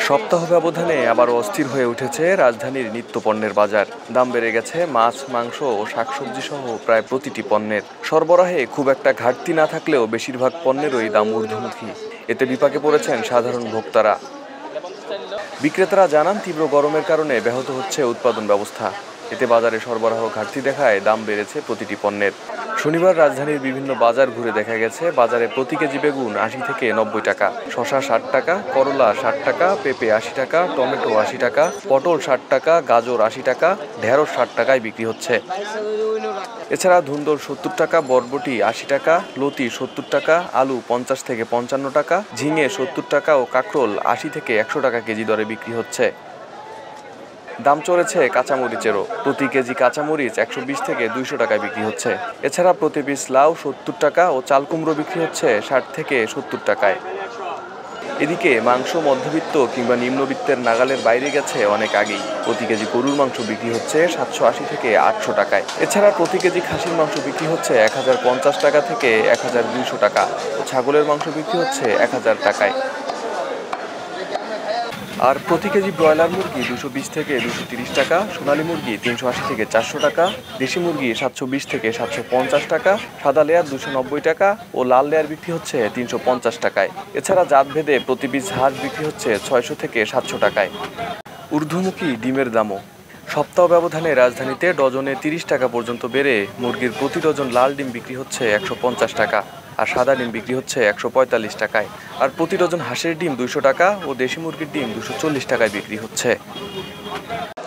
সপ্তাহ ব্যবধানে আবারও অস্থির হয়ে উঠেছে রাজধানীর নিত্যপণ্যের বাজার। দাম বেড়ে গেছে মাছ, মাংস ও শাকসবজি সহ প্রায় প্রতিটি পণ্যের। সরবরাহে খুব একটা ঘাটতি না থাকলেও বেশিরভাগ পণ্যেরই দাম ঊর্ধ্বমুখী। এতে বিপাকে পড়েছেন সাধারণ ভোক্তারা। বিক্রেতারা জানান, তীব্র গরমের কারণে ব্যাহত হচ্ছে উৎপাদন ব্যবস্থা। এতে বাজারে সরবরাহ ঘাটতি দেখায় দাম বেড়েছে প্রতিটি পণ্যের। শনিবার রাজধানীর বিভিন্ন বাজার ঘুরে দেখা গেছে, বাজারে প্রতি কেজি বেগুন ৮০ থেকে ৯০ টাকা, শসা ৬০ টাকা, করলা ৬০ টাকা, পেঁপে ৮০ টাকা, টমেটো ৮০ টাকা, পটল ৬০ টাকা, গাজর ৮০ টাকা, ঢেঁড়স ৬০ টাকায় বিক্রি হচ্ছে। এছাড়া ধুন্দল ৭০ টাকা, বরবটি ৮০ টাকা, লতি ৭০ টাকা, আলু ৫০ থেকে ৫৫ টাকা, ঝিঙে ৭০ টাকা ও কাঁকরোল ৮০ থেকে ১০০ টাকা কেজি দরে বিক্রি হচ্ছে। দাম চড়েছে কাঁচামরিচেরও। প্রতি কেজি কাঁচামরিচ ১২০ থেকে ২০০ টাকায় বিক্রি হচ্ছে। এছাড়া প্রতি পিস লাউ ৭০ টাকা ও চাল কুমড়ো বিক্রি হচ্ছে ৬০ থেকে ৭০ টাকায়। এদিকে মাংস মধ্যবিত্ত কিংবা নিম্নবিত্তের নাগালের বাইরে গেছে অনেক আগেই। প্রতি কেজি গরুর মাংস বিক্রি হচ্ছে ৭৮০ থেকে ৮০০ টাকায়। এছাড়া প্রতি কেজি খাসির মাংস বিক্রি হচ্ছে ১০৫০ টাকা থেকে ১২০০ টাকা ও ছাগলের মাংস বিক্রি হচ্ছে ১০০০ টাকায়। আর প্রতি কেজি ব্রয়লার মুরগি ২২০ থেকে ২৩০ টাকা, সোনালী মুরগি ৩৮০ থেকে ৪০০ টাকা, দেশি মুরগি ৭২০ থেকে ৭৫০ টাকা, সাদা লেয়ার ২৯০ টাকা ও লাল লেয়ার বিক্রি হচ্ছে ৩৫০ টাকায়। এছাড়া জাতভেদে প্রতি পিস হাঁস বিক্রি হচ্ছে ৬০০ থেকে ৭০০ টাকায়। ঊর্ধ্বমুখী ডিমের দামও। সপ্তাহ ব্যবধানে রাজধানীতে ডজনে ৩০ টাকা পর্যন্ত বেড়ে মুরগির প্রতি ডজন লাল ডিম বিক্রি হচ্ছে ১৫০ টাকা আর সাদা ডিম বিক্রি হচ্ছে ১৪৫ টাকায়। আর প্রতি ডজন হাঁসের ডিম ২০০ টাকা ও দেশি মুরগির ডিম ২৪০ টাকায় বিক্রি হচ্ছে।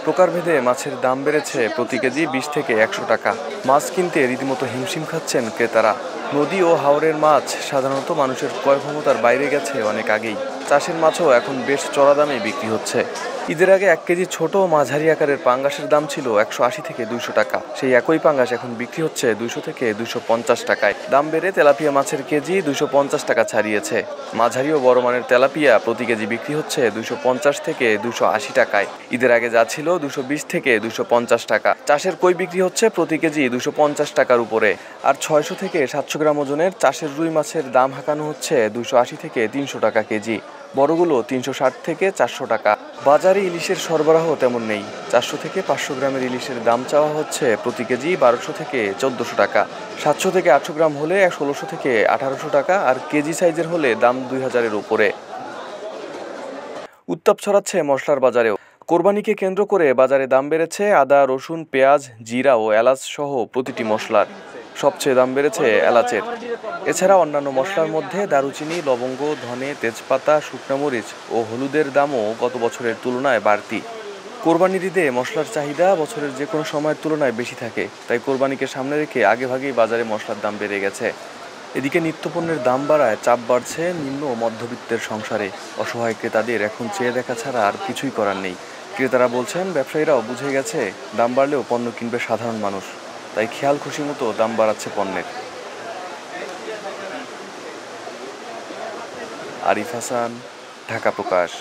প্রকারভেদে মাছের দাম বেড়েছে প্রতি কেজি ২০ থেকে ১০০ টাকা। মাছ কিনতে রীতিমতো হিমশিম খাচ্ছেন ক্রেতারা। নদী ও হাওরের মাছ সাধারণত মানুষের ক্রয় ক্ষমতার বাইরে গেছে অনেক আগেই। চাষের মাছও এখন বেশ চড়া দামে বিক্রি হচ্ছে। ঈদের আগে ১ কেজি ছোট ও মাঝারি আকারের পাঙ্গাসের দাম ছিল ১৮০ থেকে ২০০ টাকা। সেই একই পাঙ্গাস এখন বিক্রি হচ্ছে ২০০ থেকে ২৫০ টাকায়। দাম বেড়ে তেলাপিয়া মাছের কেজি ২৫০ টাকা ছাড়িয়েছে। মাঝারি ও বড় মানের তেলাপিয়া প্রতি কেজি বিক্রি হচ্ছে ২৫০ থেকে ২৮০ টাকায়। ঈদের আগে যা ছিল ২২০ থেকে ২৫০ টাকা। চাষের কই বিক্রি হচ্ছে প্রতি কেজি ২৫০ টাকার উপরে। আর ৬০০ থেকে ৭০০ গ্রাম ওজনের চাষের রুই মাছের দাম হাঁকানো হচ্ছে ২৮০ থেকে ৩০০ টাকা কেজি। বড়গুলো ৩৬০ থেকে ৪০০ টাকা। বাজারে ইলিশের সরবরাহ তেমন নেই। ৪০০ থেকে ৫০০ গ্রামের ইলিশের দাম চাওয়া হচ্ছে প্রতি কেজি ১২০০ থেকে ১৪০০ টাকা। ৭০০ থেকে ৮০০ গ্রাম হলে ১৬০০ থেকে ১৮০০ টাকা আর কেজি সাইজের হলে দাম ২০০০-এর উপরে। উত্তাপ ছড়াচ্ছে মশলার বাজারেও। কোরবানিকে কেন্দ্র করে বাজারে দাম বেড়েছে আদা, রসুন, পেঁয়াজ, জিরা ও এলাচ সহ প্রতিটি মশলার। সবচেয়ে দাম বেড়েছে এলাচের। এছাড়া অন্যান্য মশলার মধ্যে দারুচিনি, লবঙ্গ, ধনে, তেজপাতা, শুকনা মরিচ ও হলুদের দামও গত বছরের তুলনায় বাড়তি। কোরবানির ঈদে মশলার চাহিদা বছরের যে কোনো সময়ের তুলনায় বেশি থাকে, তাই কোরবানিকে সামনে রেখে আগেভাগেই বাজারে মশলার দাম বেড়ে গেছে। এদিকে নিত্যপণ্যের দাম বাড়ায় চাপ বাড়ছে নিম্ন ও মধ্যবিত্তের সংসারে। অসহায় ক্রেতাদের এখন চেয়ে দেখা ছাড়া আর কিছুই করার নেই। ক্রেতারা বলছেন, ব্যবসায়ীরাও বুঝে গেছে দাম বাড়লেও পণ্য কিনবে সাধারণ মানুষ, তাই খেয়াল খুশি মতো দাম বাড়াচ্ছে পণ্যের। আরিফ হাসান, ঢাকা প্রকাশ।